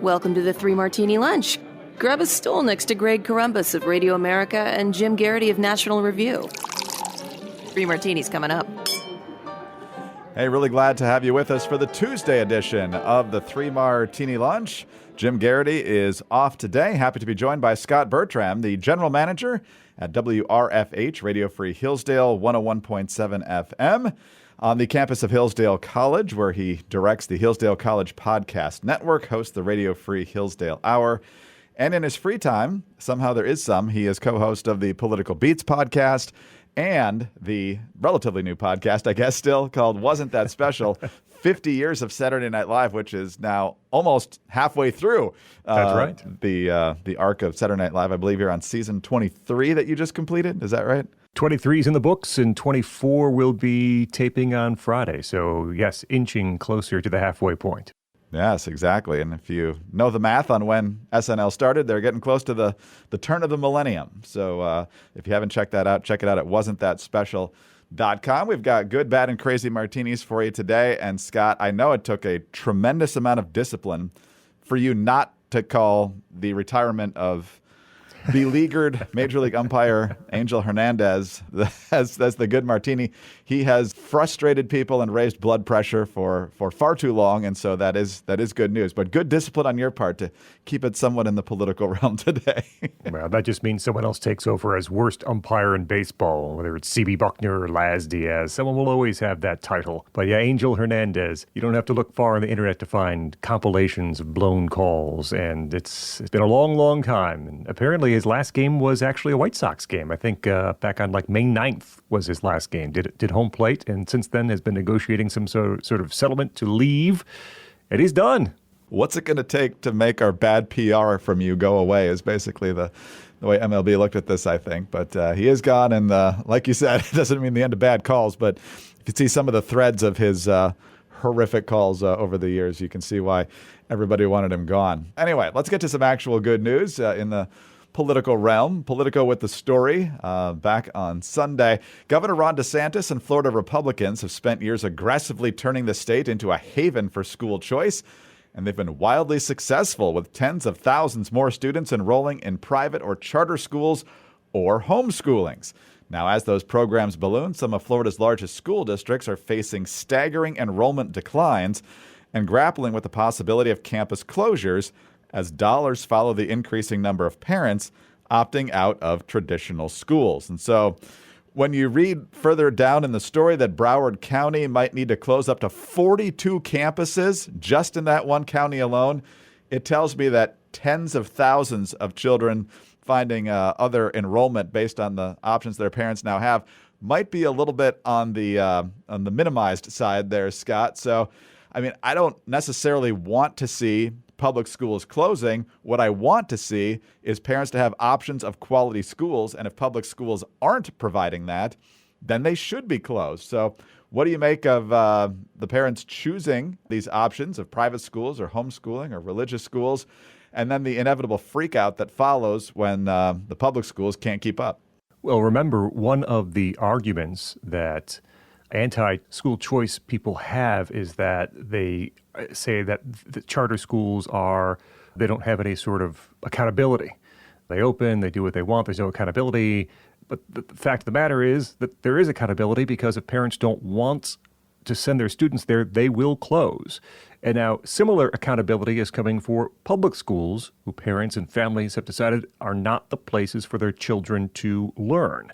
Welcome to the Three Martini Lunch. Grab a stool next to Greg Columbus of Radio America and Jim Garrity of National Review. Three Martinis coming up. Hey, really glad to have you with us for the Tuesday edition of the Three Martini Lunch. Jim Garrity is off today. Happy to be joined by Scott Bertram, the general manager at WRFH, Radio Free Hillsdale, 101.7 FM, on the campus of Hillsdale College, where he directs the Hillsdale College Podcast Network, hosts the Radio Free Hillsdale Hour. And in his free time, somehow there is some, he is co-host of the Political Beats podcast and the relatively new podcast, I guess still, called Wasn't That Special? 50 years of Saturday Night Live, which is now almost halfway through. That's right. The arc of Saturday Night Live. I believe you're on season 23 that you just completed. Is that right? 23 is in the books, and 24 will be taping on Friday. So, yes, inching closer to the halfway point. Yes, exactly. And if you know the math on when SNL started, they're getting close to the turn of the millennium. So if you haven't checked that out, check it out at wasn'tthatspecial.com. We've got good, bad, and crazy martinis for you today. And Scott, I know it took a tremendous amount of discipline for you not to call the retirement of beleaguered Major League umpire Angel Hernandez as the good martini. He has frustrated people and raised blood pressure for far too long, and so that is good news. But good discipline on your part to keep it somewhat in the political realm today. Well, that just means someone else takes over as worst umpire in baseball, whether it's C.B. Buckner or Laz Diaz. Someone will always have that title. But yeah, Angel Hernandez, you don't have to look far on the internet to find compilations of blown calls, and it's been a long, long time. And apparently his last game was actually a White Sox game. I think back on May 9th was his last game. Did home plate, and since then has been negotiating some sort of settlement to leave, and he's done. What's it going to take to make our bad PR from you go away is basically the way MLB looked at this, I think. But he is gone, and like you said, it doesn't mean the end of bad calls, but if you see some of the threads of his horrific calls over the years, you can see why everybody wanted him gone. Anyway, let's get to some actual good news in the political realm. Politico with the story back on Sunday. Governor Ron DeSantis and Florida Republicans have spent years aggressively turning the state into a haven for school choice, and they've been wildly successful with tens of thousands more students enrolling in private or charter schools or homeschoolings. Now, as those programs balloon, some of Florida's largest school districts are facing staggering enrollment declines and grappling with the possibility of campus closures as dollars follow the increasing number of parents opting out of traditional schools. And so when you read further down in the story that Broward County might need to close up to 42 campuses just in that one county alone, it tells me that tens of thousands of children finding other enrollment based on the options their parents now have might be a little bit on the minimized side there, Scott. So, I mean, I don't necessarily want to see public schools closing. What I want to see is parents to have options of quality schools, and if public schools aren't providing that, then they should be closed. So what do you make of the parents choosing these options of private schools or homeschooling or religious schools, and then the inevitable freakout that follows when the public schools can't keep up? Well, remember, one of the arguments that anti-school choice people have is that they say that the charter schools they don't have any sort of accountability. They open, they do what they want, there's no accountability. But the fact of the matter is that there is accountability, because if parents don't want to send their students there, they will close. And now similar accountability is coming for public schools, who parents and families have decided are not the places for their children to learn.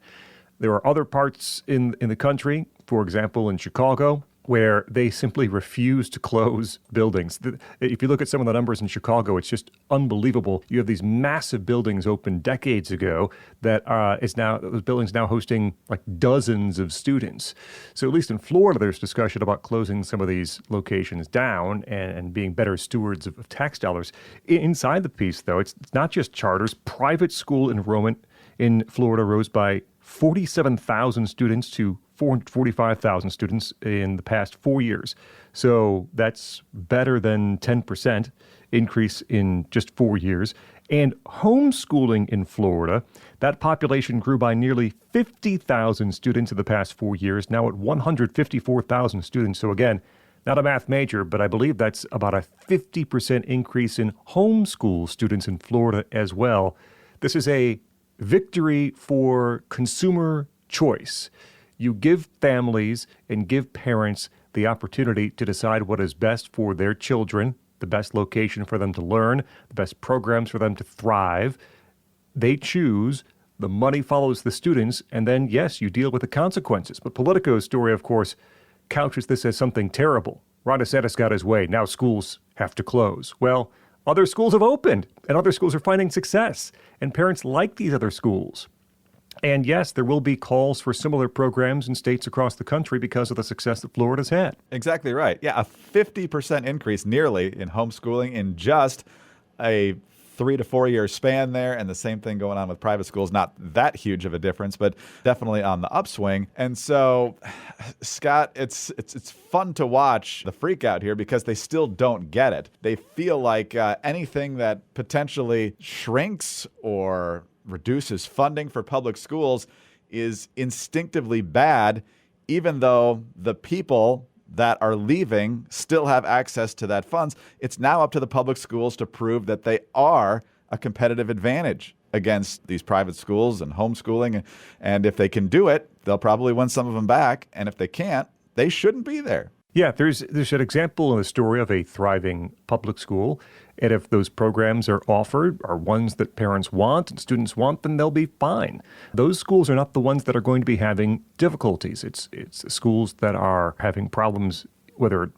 There are other parts in the country, for example, in Chicago, where they simply refuse to close buildings. If you look at some of the numbers in Chicago, it's just unbelievable. You have these massive buildings opened decades ago that those buildings now hosting like dozens of students. So at least in Florida, there's discussion about closing some of these locations down and being better stewards of tax dollars. Inside the piece, though, it's not just charters. Private school enrollment in Florida rose by 47,000 students to 445,000 students in the past 4 years. So that's better than 10% increase in just 4 years. And homeschooling in Florida, that population grew by nearly 50,000 students in the past 4 years, now at 154,000 students. So again, not a math major, but I believe that's about a 50% increase in homeschool students in Florida as well. This is a victory for consumer choice. You give families and give parents the opportunity to decide what is best for their children, the best location for them to learn, the best programs for them to thrive. They choose, the money follows the students, and then, yes, you deal with the consequences. But Politico's story, of course, couches this as something terrible. Ron DeSantis got his way. Now schools have to close. Well, other schools have opened, and other schools are finding success, and parents like these other schools. And yes, there will be calls for similar programs in states across the country because of the success that Florida's had. Exactly right. Yeah, a 50% increase nearly in homeschooling in just a 3 to 4 year span there. And the same thing going on with private schools. Not that huge of a difference, but definitely on the upswing. And so, Scott, it's fun to watch the freak out here because they still don't get it. They feel like anything that potentially shrinks or reduces funding for public schools is instinctively bad, even though the people that are leaving still have access to that funds. It's now up to the public schools to prove that they are a competitive advantage against these private schools and homeschooling. And if they can do it, they'll probably win some of them back. And if they can't, they shouldn't be there. Yeah, there's an example in the story of a thriving public school. And if those programs are offered are ones that parents want and students want, then they'll be fine. Those schools are not the ones that are going to be having difficulties. It's the schools that are having problems, whether it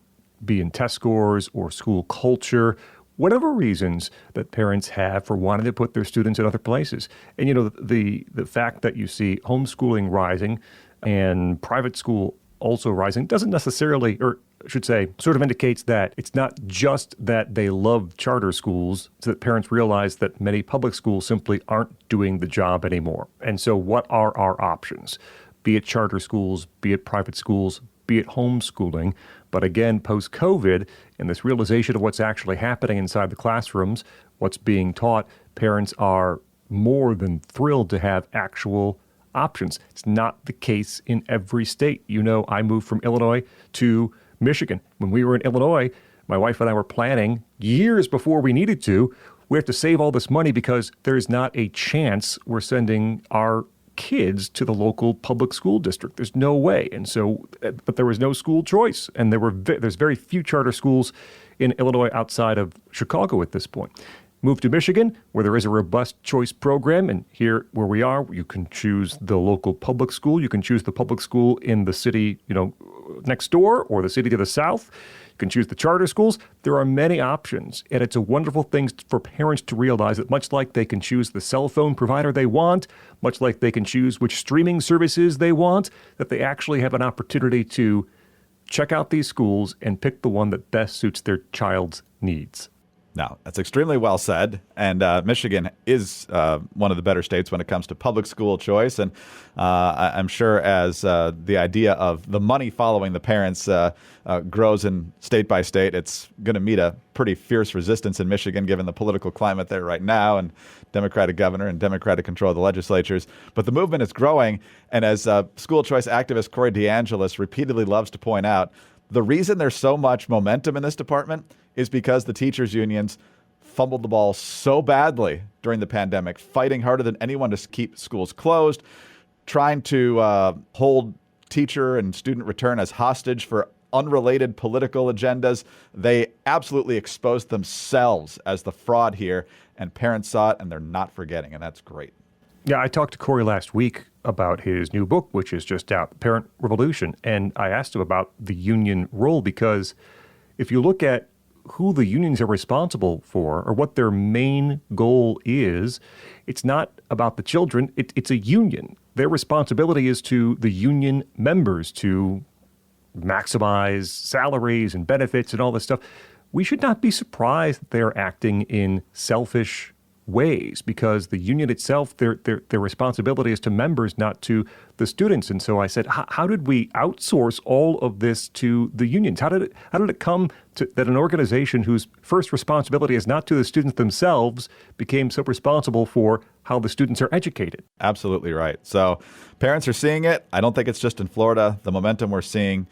be in test scores or school culture, whatever reasons that parents have for wanting to put their students in other places. And, the fact that you see homeschooling rising and private school also rising doesn't necessarily, or I should say, sort of indicates that it's not just that they love charter schools, so that parents realize that many public schools simply aren't doing the job anymore. And so what are our options? Be it charter schools, be it private schools, be it homeschooling. But again, post-COVID, and this realization of what's actually happening inside the classrooms, what's being taught, parents are more than thrilled to have actual options. It's not the case in every state. I moved from Illinois to Michigan. When we were in Illinois, my wife and I were planning years before we needed to. We have to save all this money because there's not a chance we're sending our kids to the local public school district. There's no way. And so, but there was no school choice. And there's very few charter schools in Illinois outside of Chicago at this point. Move to Michigan, where there is a robust choice program. And here where we are, you can choose the local public school. You can choose the public school in the city, next door or the city to the south. You can choose the charter schools. There are many options. And it's a wonderful thing for parents to realize that much like they can choose the cell phone provider they want, much like they can choose which streaming services they want, that they actually have an opportunity to check out these schools and pick the one that best suits their child's needs. No, that's extremely well said. And Michigan is one of the better states when it comes to public school choice. And I'm sure as the idea of the money following the parents grows in state by state, it's going to meet a pretty fierce resistance in Michigan, given the political climate there right now and Democratic governor and Democratic control of the legislatures. But the movement is growing. And as school choice activist Corey DeAngelis repeatedly loves to point out, the reason there's so much momentum in this department is because the teachers' unions fumbled the ball so badly during the pandemic, fighting harder than anyone to keep schools closed, trying to hold teacher and student return as hostage for unrelated political agendas. They absolutely exposed themselves as the fraud here, and parents saw it, and they're not forgetting, and that's great. Yeah, I talked to Corey last week about his new book, which is just out, Parent Revolution, and I asked him about the union role, because if you look at who the unions are responsible for or what their main goal is, it's not about the children. It's a union. Their responsibility is to the union members to maximize salaries and benefits and all this stuff. We should not be surprised that they're acting in selfish ways, because the union itself, their responsibility is to members, not to the students. And so I said, how did we outsource all of this to the unions? How did it come to that an organization whose first responsibility is not to the students themselves became so responsible for how the students are educated? Absolutely right. So parents are seeing it. I don't think it's just in Florida. The momentum we're seeing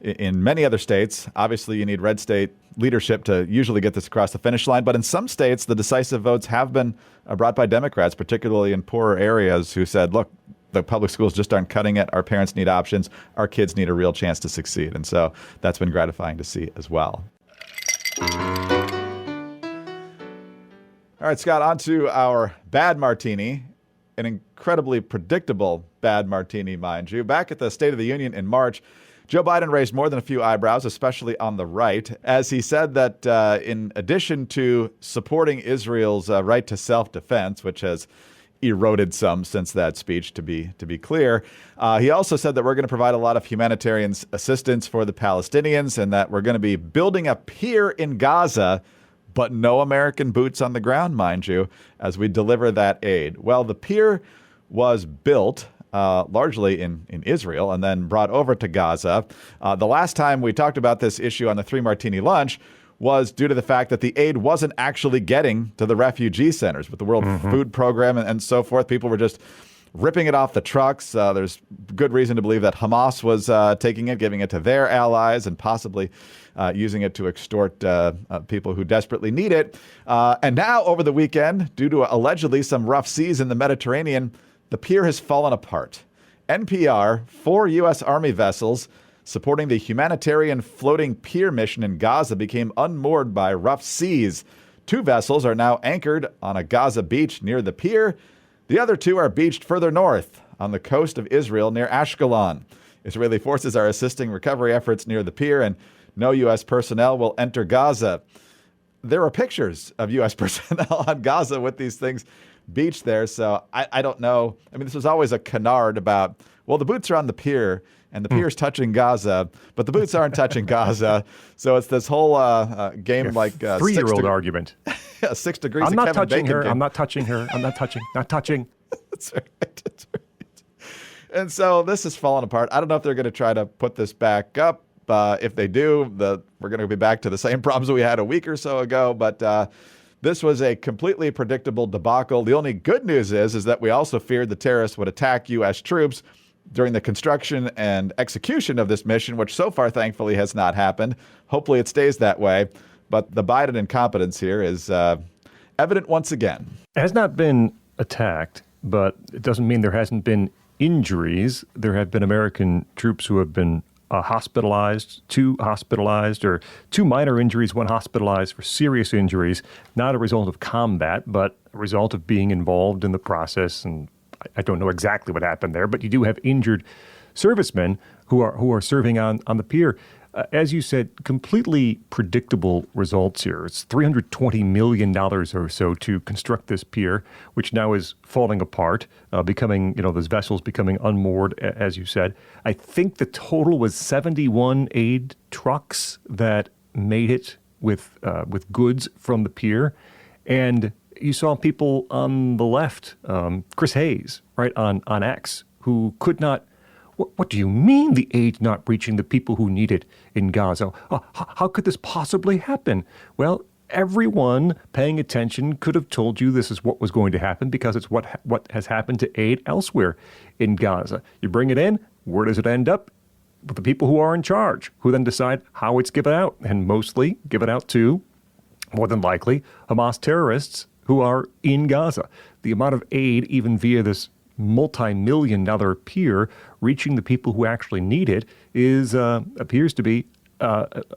in many other states. Obviously, you need red state leadership to usually get this across the finish line. But in some states, the decisive votes have been brought by Democrats, particularly in poorer areas, who said, look, the public schools just aren't cutting it. Our parents need options. Our kids need a real chance to succeed. And so that's been gratifying to see as well. All right, Scott, on to our bad martini, an incredibly predictable bad martini, mind you. Back at the State of the Union in March, Joe Biden raised more than a few eyebrows, especially on the right, as he said that in addition to supporting Israel's right to self-defense, which has eroded some since that speech, to be clear, he also said that we're going to provide a lot of humanitarian assistance for the Palestinians and that we're going to be building a pier in Gaza, but no American boots on the ground, mind you, as we deliver that aid. Well, the pier was built largely in Israel and then brought over to Gaza. The last time we talked about this issue on the Three Martini Lunch was due to the fact that the aid wasn't actually getting to the refugee centers with the World Food Program and so forth. People were just ripping it off the trucks. There's good reason to believe that Hamas was taking it, giving it to their allies, and possibly using it to extort people who desperately need it. And now, over the weekend, due to allegedly some rough seas in the Mediterranean, the pier has fallen apart. NPR, 4 U.S. Army vessels supporting the humanitarian floating pier mission in Gaza became unmoored by rough seas. 2 vessels are now anchored on a Gaza beach near the pier. The other 2 are beached further north on the coast of Israel near Ashkelon. Israeli forces are assisting recovery efforts near the pier, and no U.S. personnel will enter Gaza. There are pictures of U.S. personnel on Gaza with these things beached there, so I don't know. I mean, this was always a canard about, well, the boots are on the pier, and the pier's touching Gaza, but the boots aren't touching Gaza. So it's this whole game like 3-year-old argument. 6 degrees. I'm not Kevin touching Bacon her. game. I'm not touching her. I'm not touching. Not touching. That's right. That's right. And so this is falling apart. I don't know if they're going to try to put this back up. If they do, we're going to be back to the same problems we had a week or so ago. But this was a completely predictable debacle. The only good news is that we also feared the terrorists would attack U.S. troops during the construction and execution of this mission, which so far, thankfully, has not happened. Hopefully it stays that way. But the Biden incompetence here is evident once again. It has not been attacked, but it doesn't mean there hasn't been injuries. There have been American troops who have been hospitalized, 2 hospitalized, or 2 minor injuries, 1 hospitalized for serious injuries, not a result of combat, but a result of being involved in the process. And I don't know exactly what happened there, but you do have injured servicemen who are serving on the pier. As you said, completely predictable results here. It's $320 million or so to construct this pier, which now is falling apart, becoming, those vessels becoming unmoored, as you said. I think the total was 71 aid trucks that made it with goods from the pier. And you saw people on the left, Chris Hayes, right, on X, who could not. What do you mean the aid not reaching the people who need it in Gaza? How could this possibly happen? Well, everyone paying attention could have told you this is what was going to happen because it's what has happened to aid elsewhere in Gaza. You bring it in, where does it end up? With the people who are in charge, who then decide how it's given out, and mostly give it out to, more than likely, Hamas terrorists who are in Gaza. The amount of aid, even via this multi-million-dollar pier, reaching the people who actually need it appears to be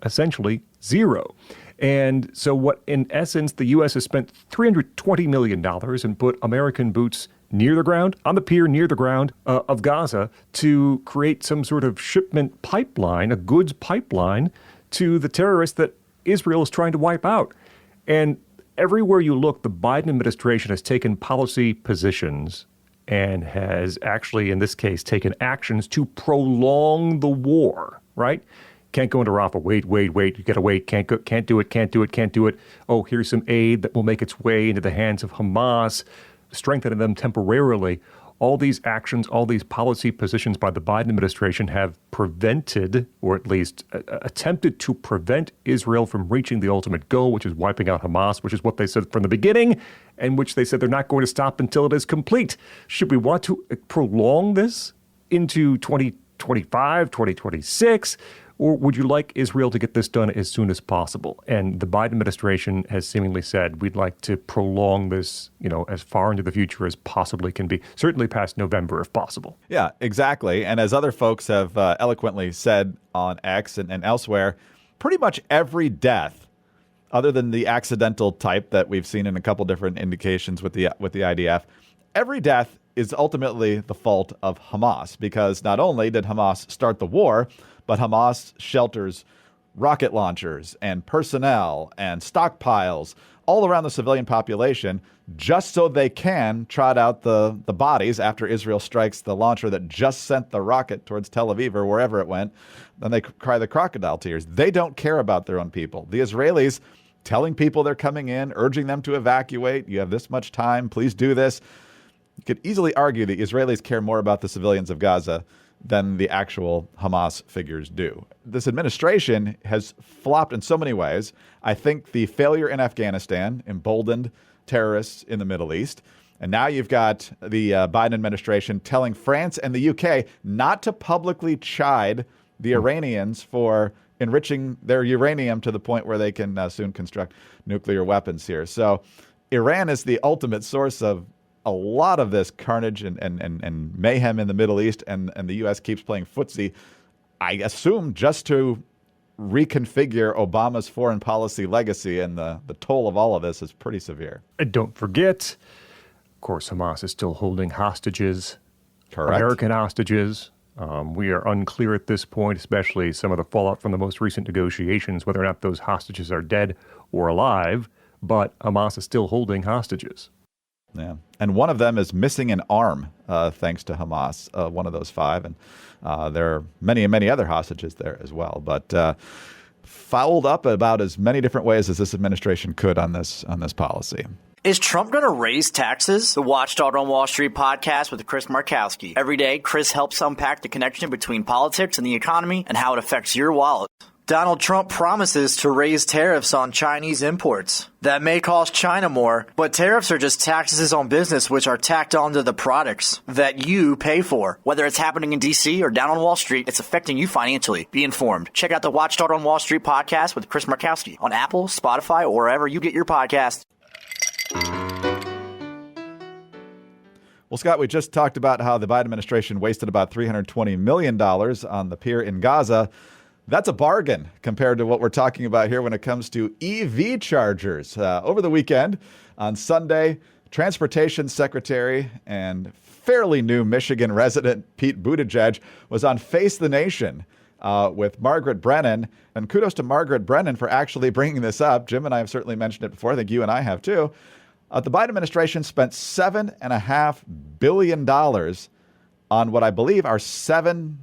essentially zero. And so what, in essence, the U.S. has spent $320 million and put American boots near the ground, on the pier near the ground of Gaza, to create some sort of shipment pipeline, a goods pipeline, to the terrorists that Israel is trying to wipe out. And everywhere you look, the Biden administration has taken policy positions and has actually, in this case, taken actions to prolong the war, right? Can't go into Rafah. Wait. You got to wait. Can't do it. Oh, here's some aid that will make its way into the hands of Hamas, strengthening them temporarily. All these actions, all these policy positions by the Biden administration have prevented, or at least attempted to prevent, Israel from reaching the ultimate goal, which is wiping out Hamas, which is what they said from the beginning, and which they said they're not going to stop until it is complete. Should we want to prolong this into 2025, 2026? Or would you like Israel to get this done as soon as possible? And the Biden administration has seemingly said, we'd like to prolong this, as far into the future as possibly can be, certainly past November if possible. Yeah, exactly. And as other folks have eloquently said on X and elsewhere, pretty much every death, other than the accidental type that we've seen in a couple different indications with the IDF, every death is ultimately the fault of Hamas, because not only did Hamas start the war, but Hamas shelters rocket launchers and personnel and stockpiles all around the civilian population just so they can trot out the bodies after Israel strikes the launcher that just sent the rocket towards Tel Aviv or wherever it went. Then they cry the crocodile tears. They don't care about their own people. The Israelis telling people they're coming in, urging them to evacuate. You have this much time. Please do this. You could easily argue the Israelis care more about the civilians of Gaza than the actual Hamas figures do. This administration has flopped in so many ways. I think the failure in Afghanistan emboldened terrorists in the Middle East. And now you've got the Biden administration telling France and the UK not to publicly chide the Iranians for enriching their uranium to the point where they can soon construct nuclear weapons here. So Iran is the ultimate source of a lot of this carnage and mayhem in the Middle East, and the U.S. keeps playing footsie, I assume just to reconfigure Obama's foreign policy legacy, and the toll of all of this is pretty severe. And don't forget, of course, Hamas is still holding hostages, Correct. American hostages. We are unclear at this point, especially some of the fallout from the most recent negotiations, whether or not those hostages are dead or alive, but Hamas is still holding hostages. Yeah. And one of them is missing an arm, thanks to Hamas, one of those five. And there are many and many other hostages there as well. But fouled up about as many different ways as this administration could on this policy. Is Trump going to raise taxes? The Watchdog on Wall Street podcast with Chris Markowski. Every day, Chris helps unpack the connection between politics and the economy and how it affects your wallet. Donald Trump promises to raise tariffs on Chinese imports. That may cost China more, but tariffs are just taxes on business which are tacked onto the products that you pay for. Whether it's happening in D.C. or down on Wall Street, it's affecting you financially. Be informed. Check out the Watchdog on Wall Street podcast with Chris Markowski on Apple, Spotify, or wherever you get your podcasts. Well, Scott, we just talked about how the Biden administration wasted about $320 million on the pier in Gaza. That's a bargain compared to what we're talking about here when it comes to EV chargers. Over the weekend, on Sunday, Transportation Secretary and fairly new Michigan resident Pete Buttigieg was on Face the Nation with Margaret Brennan. And kudos to Margaret Brennan for actually bringing this up. Jim and I have certainly mentioned it before. I think you and I have too. The Biden administration spent $7.5 billion on what I believe are 7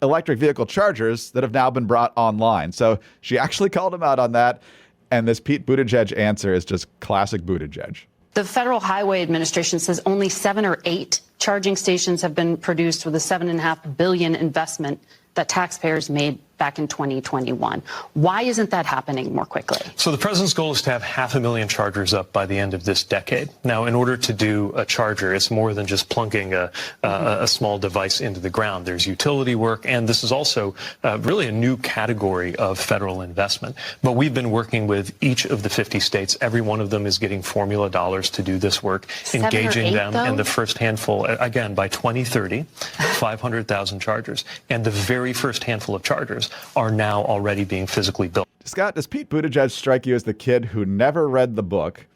electric vehicle chargers that have now been brought online. So she actually called him out on that. And this Pete Buttigieg answer is just classic Buttigieg. The Federal Highway Administration says only 7 or 8 charging stations have been produced with a $7.5 billion investment that taxpayers made back in 2021. Why isn't that happening more quickly? So the president's goal is to have 500,000 chargers up by the end of this decade. Now, in order to do a charger, it's more than just plunking a small device into the ground. There's utility work, and this is also really a new category of federal investment. But we've been working with each of the 50 states. Every one of them is getting formula dollars to do this work, engaging them. And the first handful, again, by 2030, 500,000 chargers. And the very first handful of chargers are now already being physically built. Scott, does Pete Buttigieg strike you as the kid who never read the book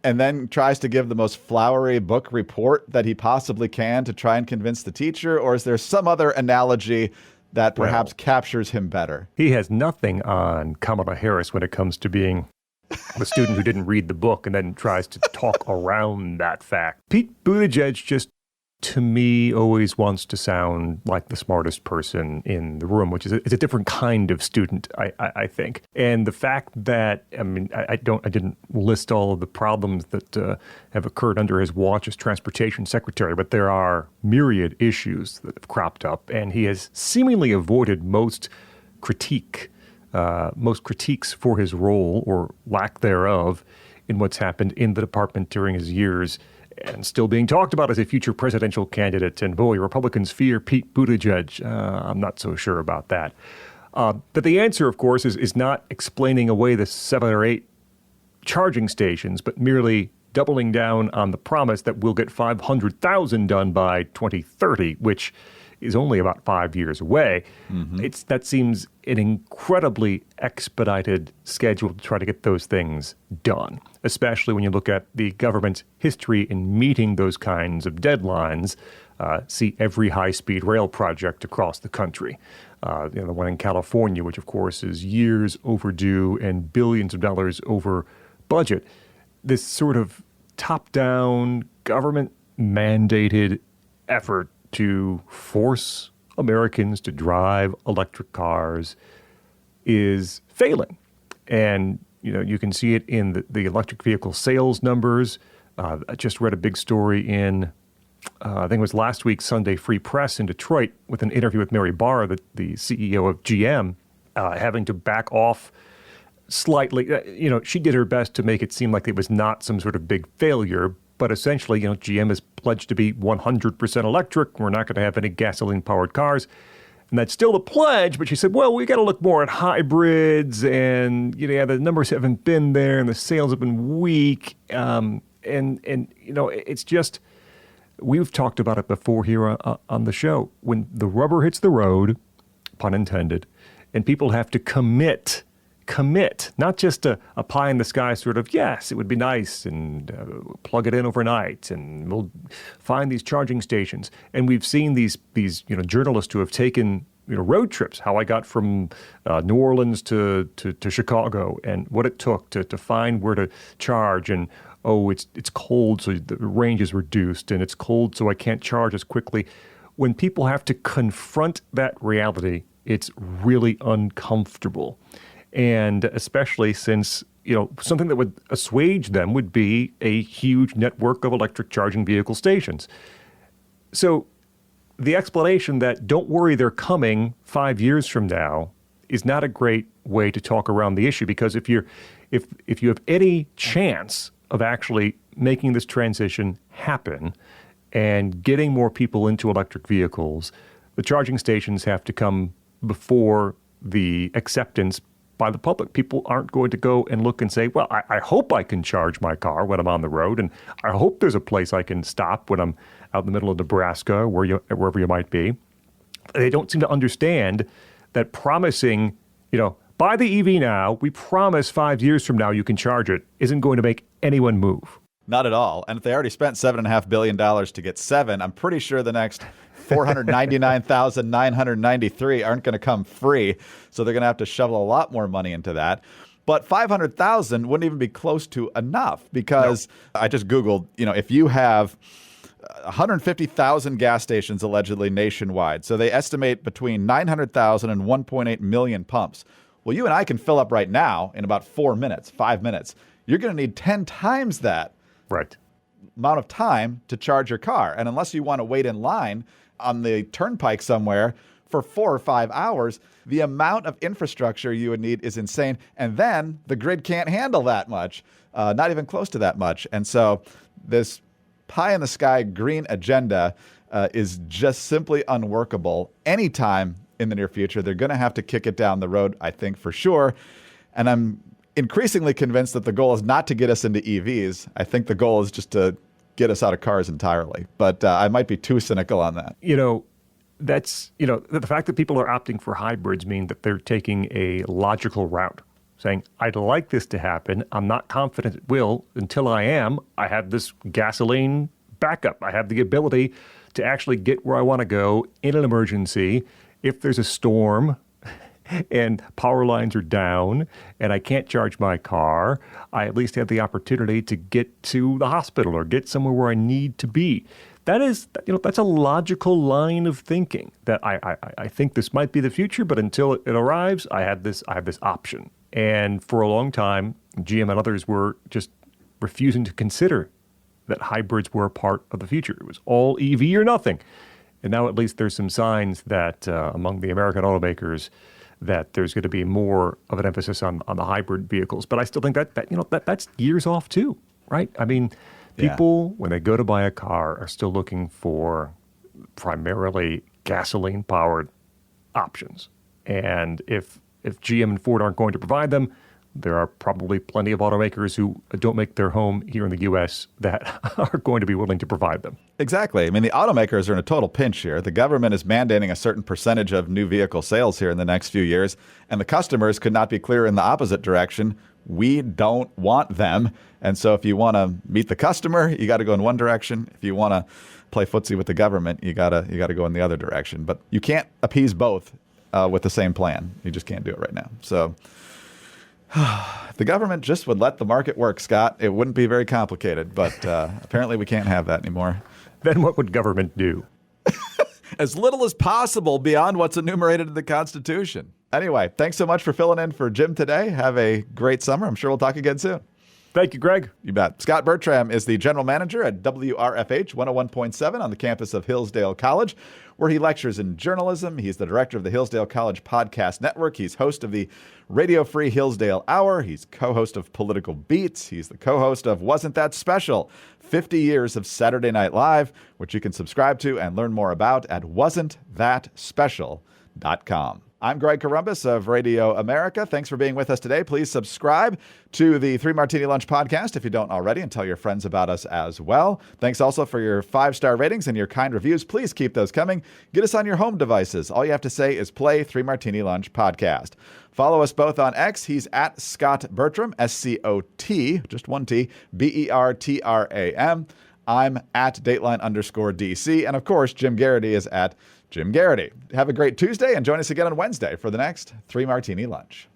and then tries to give the most flowery book report that he possibly can to try and convince the teacher? Or is there some other analogy that perhaps captures him better? He has nothing on Kamala Harris when it comes to being the student who didn't read the book and then tries to talk around that fact. Pete Buttigieg just, to me, always wants to sound like the smartest person in the room, which is a different kind of student, I think. And the fact that, I didn't list all of the problems that have occurred under his watch as transportation secretary, but there are myriad issues that have cropped up, and he has seemingly avoided most critiques for his role or lack thereof in what's happened in the department during his years, and still being talked about as a future presidential candidate. And boy, Republicans fear Pete Buttigieg. I'm not so sure about that. But the answer, of course, is not explaining away the 7 or 8 charging stations, but merely doubling down on the promise that we'll get 500,000 done by 2030, which is only about 5 years away. That seems an incredibly expedited schedule to try to get those things done, especially when you look at the government's history in meeting those kinds of deadlines. See every high-speed rail project across the country. The one in California, which of course is years overdue and billions of dollars over budget. This sort of top-down, government-mandated effort to force Americans to drive electric cars is failing. And, you can see it in the electric vehicle sales numbers. I just read a big story in, I think it was last week's Sunday Free Press in Detroit with an interview with Mary Barra, the CEO of GM, having to back off slightly. She did her best to make it seem like it was not some sort of big failure, but essentially, GM has pledged to be 100% electric. We're not going to have any gasoline-powered cars. And that's still the pledge, but she said, well, we got to look more at hybrids, and, the numbers haven't been there, and the sales have been weak. It's just, we've talked about it before here on the show. When the rubber hits the road, pun intended, and people have to commit, not just a pie in the sky sort of, yes, it would be nice, and plug it in overnight, and we'll find these charging stations. And we've seen these journalists who have taken road trips, how I got from New Orleans to Chicago, and what it took to find where to charge, and it's cold, so the range is reduced, and it's cold, so I can't charge as quickly. When people have to confront that reality, it's really uncomfortable. And especially since, something that would assuage them would be a huge network of electric charging vehicle stations. So the explanation that don't worry, they're coming 5 years from now is not a great way to talk around the issue, because if you have any chance of actually making this transition happen and getting more people into electric vehicles, the charging stations have to come before the acceptance by the public. People aren't going to go and look and say, well, I hope I can charge my car when I'm on the road, and I hope there's a place I can stop when I'm out in the middle of Nebraska or wherever you might be. They don't seem to understand that promising, buy the EV now, we promise 5 years from now you can charge it, isn't going to make anyone move. Not at all. And if they already spent $7.5 billion to get 7, I'm pretty sure the next 499,993 aren't going to come free. So they're going to have to shovel a lot more money into that. But 500,000 wouldn't even be close to enough, because I just Googled, if you have 150,000 gas stations allegedly nationwide, so they estimate between 900,000 and 1.8 million pumps. Well, you and I can fill up right now in about 4 minutes, 5 minutes. You're going to need 10 times that amount of time to charge your car. And unless you want to wait in line on the turnpike somewhere for 4 or 5 hours, the amount of infrastructure you would need is insane. And then the grid can't handle that much, not even close to that much. And so this pie in the sky green agenda is just simply unworkable anytime in the near future. They're going to have to kick it down the road, I think, for sure. And I'm increasingly convinced that the goal is not to get us into EVs. I think the goal is just to get us out of cars entirely. But I might be too cynical on that. That's, the fact that people are opting for hybrids mean that they're taking a logical route, saying, I'd like this to happen. I'm not confident it will until I am. I have this gasoline backup. I have the ability to actually get where I want to go in an emergency. If there's a storm and power lines are down and I can't charge my car, I at least have the opportunity to get to the hospital or get somewhere where I need to be. That's a logical line of thinking that I think this might be the future, but until it arrives, I have this option. And for a long time, GM and others were just refusing to consider that hybrids were a part of the future. It was all EV or nothing. And now at least there's some signs that among the American automakers that there's going to be more of an emphasis on the hybrid vehicles. But I still think that's years off too, right? I mean, people, when they go to buy a car, are still looking for primarily gasoline-powered options. And if GM and Ford aren't going to provide them, there are probably plenty of automakers who don't make their home here in the U.S. that are going to be willing to provide them. Exactly. I mean, the automakers are in a total pinch here. The government is mandating a certain percentage of new vehicle sales here in the next few years, and the customers could not be clearer in the opposite direction. We don't want them. And so if you want to meet the customer, you got to go in one direction. If you want to play footsie with the government, you got to go in the other direction. But you can't appease both with the same plan. You just can't do it right now. So if the government just would let the market work, Scott, it wouldn't be very complicated. But apparently we can't have that anymore. Then what would government do? As little as possible beyond what's enumerated in the Constitution. Anyway, thanks so much for filling in for Jim today. Have a great summer. I'm sure we'll talk again soon. Thank you, Greg. You bet. Scott Bertram is the general manager at WRFH 101.7 on the campus of Hillsdale College, where he lectures in journalism. He's the director of the Hillsdale College Podcast Network. He's host of the Radio Free Hillsdale Hour. He's co-host of Political Beats. He's the co-host of Wasn't That Special? 50 Years of Saturday Night Live, which you can subscribe to and learn more about at wasn'tthatspecial.com. I'm Greg Corombos of Radio America. Thanks for being with us today. Please subscribe to the 3 Martini Lunch podcast if you don't already, and tell your friends about us as well. Thanks also for your 5-star ratings and your kind reviews. Please keep those coming. Get us on your home devices. All you have to say is play 3 Martini Lunch podcast. Follow us both on X. He's at Scott Bertram, S-C-O-T, just one T, B-E-R-T-R-A-M. I'm at Dateline_DC. And of course, Jim Garrity is at Jim Garrity. Have a great Tuesday and join us again on Wednesday for the next 3 Martini Lunch.